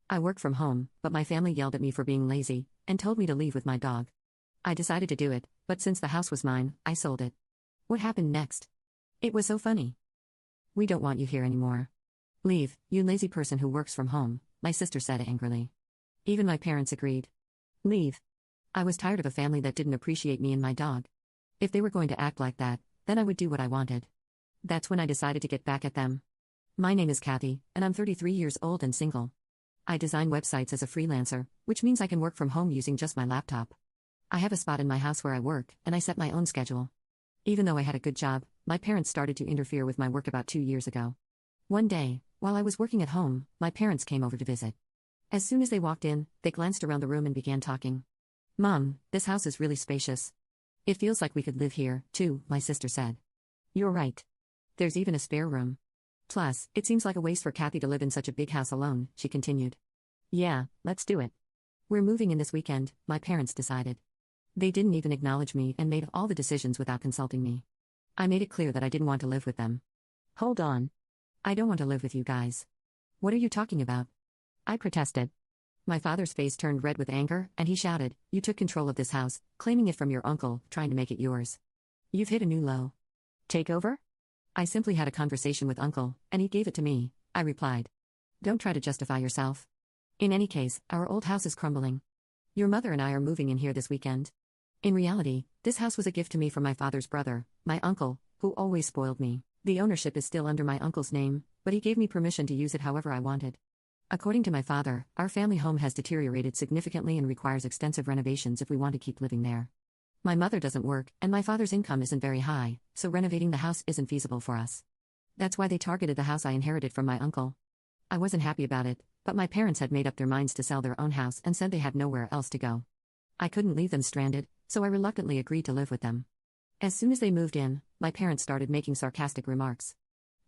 I work from home, but my family yelled at me for being lazy and told me to leave with my dog. I decided to do it, but since the house was mine, I sold it. What happened next? It was so funny. We don't want you here anymore. Leave, you lazy person who works from home, my sister said angrily. Even my parents agreed. Leave. I was tired of a family that didn't appreciate me and my dog. If they were going to act like that, then I would do what I wanted. That's when I decided to get back at them. My name is Kathy, and I'm 33 years old and single. I design websites as a freelancer, which means I can work from home using just my laptop. I have a spot in my house where I work, and I set my own schedule. Even though I had a good job, my parents started to interfere with my work about 2 years ago. One day, while I was working at home, my parents came over to visit. As soon as they walked in, they glanced around the room and began talking. Mom, this house is really spacious. It feels like we could live here, too, my sister said. You're right. There's even a spare room. Plus, it seems like a waste for Kathy to live in such a big house alone, she continued. Yeah, let's do it. We're moving in this weekend, my parents decided. They didn't even acknowledge me and made all the decisions without consulting me. I made it clear that I didn't want to live with them. Hold on. I don't want to live with you guys. What are you talking about? I protested. My father's face turned red with anger, and he shouted, You took control of this house, claiming it from your uncle, trying to make it yours. You've hit a new low. Take over? I simply had a conversation with Uncle, and he gave it to me, I replied. Don't try to justify yourself. In any case, our old house is crumbling. Your mother and I are moving in here this weekend. In reality, this house was a gift to me from my father's brother, my uncle, who always spoiled me. The ownership is still under my uncle's name, but he gave me permission to use it however I wanted. According to my father, our family home has deteriorated significantly and requires extensive renovations if we want to keep living there. My mother doesn't work, and my father's income isn't very high, so renovating the house isn't feasible for us. That's why they targeted the house I inherited from my uncle. I wasn't happy about it, but my parents had made up their minds to sell their own house and said they had nowhere else to go. I couldn't leave them stranded, so I reluctantly agreed to live with them. As soon as they moved in, my parents started making sarcastic remarks.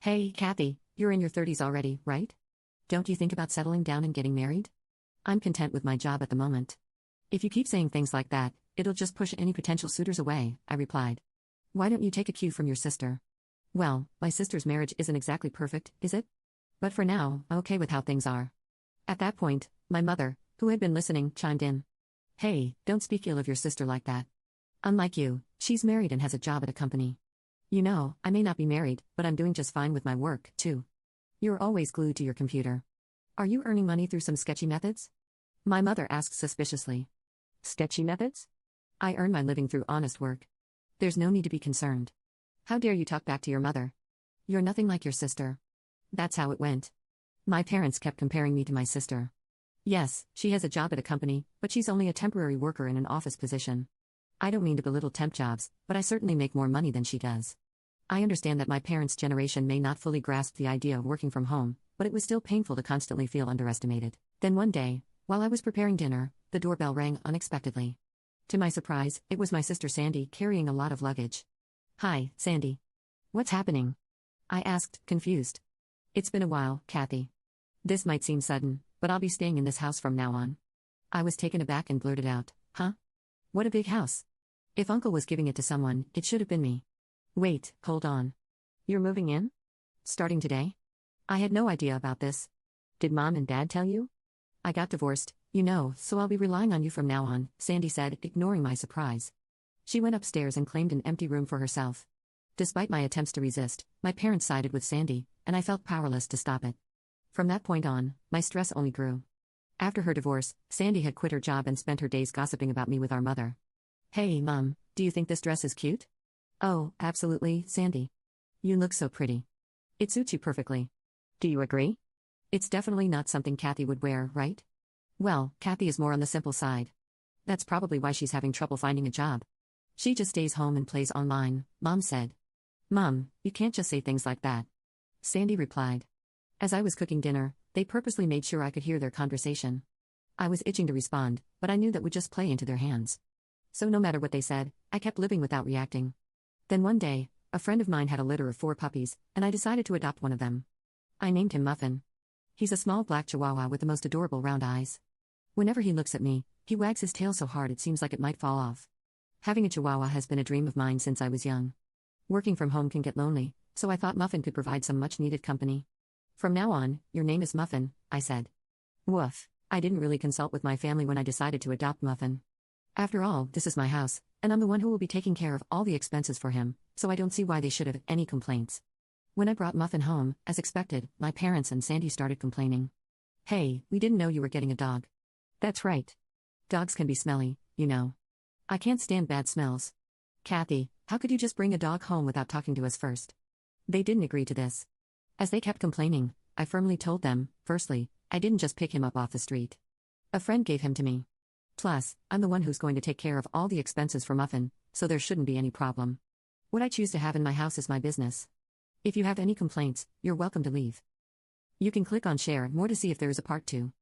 Hey, Kathy, you're in your 30s already, right? Don't you think about settling down and getting married? I'm content with my job at the moment. If you keep saying things like that, it'll just push any potential suitors away, I replied. Why don't you take a cue from your sister? Well, my sister's marriage isn't exactly perfect, is it? But for now, I'm okay with how things are. At that point, my mother, who had been listening, chimed in. Hey, don't speak ill of your sister like that. Unlike you, she's married and has a job at a company. You know, I may not be married, but I'm doing just fine with my work, too. You're always glued to your computer. Are you earning money through some sketchy methods? My mother asked suspiciously. Sketchy methods? I earn my living through honest work. There's no need to be concerned. How dare you talk back to your mother? You're nothing like your sister. That's how it went. My parents kept comparing me to my sister. Yes, she has a job at a company, but she's only a temporary worker in an office position. I don't mean to belittle temp jobs, but I certainly make more money than she does. I understand that my parents' generation may not fully grasp the idea of working from home, but it was still painful to constantly feel underestimated. Then one day, while I was preparing dinner, the doorbell rang unexpectedly. To my surprise, it was my sister Sandy carrying a lot of luggage. Hi, Sandy. What's happening? I asked, confused. It's been a while, Kathy. This might seem sudden, but I'll be staying in this house from now on. I was taken aback and blurted out, Huh? What a big house. If Uncle was giving it to someone, it should have been me. Wait, hold on. You're moving in? Starting today? I had no idea about this. Did Mom and Dad tell you? I got divorced, you know, so I'll be relying on you from now on, Sandy said, ignoring my surprise. She went upstairs and claimed an empty room for herself. Despite my attempts to resist, my parents sided with Sandy, and I felt powerless to stop it. From that point on, my stress only grew. After her divorce, Sandy had quit her job and spent her days gossiping about me with our mother. Hey, Mom, do you think this dress is cute? Oh, absolutely, Sandy. You look so pretty. It suits you perfectly. Do you agree? It's definitely not something Kathy would wear, right? Well, Kathy is more on the simple side. That's probably why she's having trouble finding a job. She just stays home and plays online, Mom said. Mom, you can't just say things like that. Sandy replied. As I was cooking dinner, they purposely made sure I could hear their conversation. I was itching to respond, but I knew that would just play into their hands. So no matter what they said, I kept living without reacting. Then one day, a friend of mine had a litter of 4 puppies, and I decided to adopt one of them. I named him Muffin. He's a small black chihuahua with the most adorable round eyes. Whenever he looks at me, he wags his tail so hard it seems like it might fall off. Having a chihuahua has been a dream of mine since I was young. Working from home can get lonely, so I thought Muffin could provide some much-needed company. From now on, your name is Muffin, I said. Woof. I didn't really consult with my family when I decided to adopt Muffin. After all, this is my house, and I'm the one who will be taking care of all the expenses for him, so I don't see why they should have any complaints. When I brought Muffin home, as expected, my parents and Sandy started complaining. Hey, we didn't know you were getting a dog. That's right. Dogs can be smelly, you know. I can't stand bad smells. Kathy, how could you just bring a dog home without talking to us first? They didn't agree to this. As they kept complaining, I firmly told them, firstly, I didn't just pick him up off the street. A friend gave him to me. Plus, I'm the one who's going to take care of all the expenses for Muffin, so there shouldn't be any problem. What I choose to have in my house is my business. If you have any complaints, you're welcome to leave. You can click on share more to see if there is a part 2.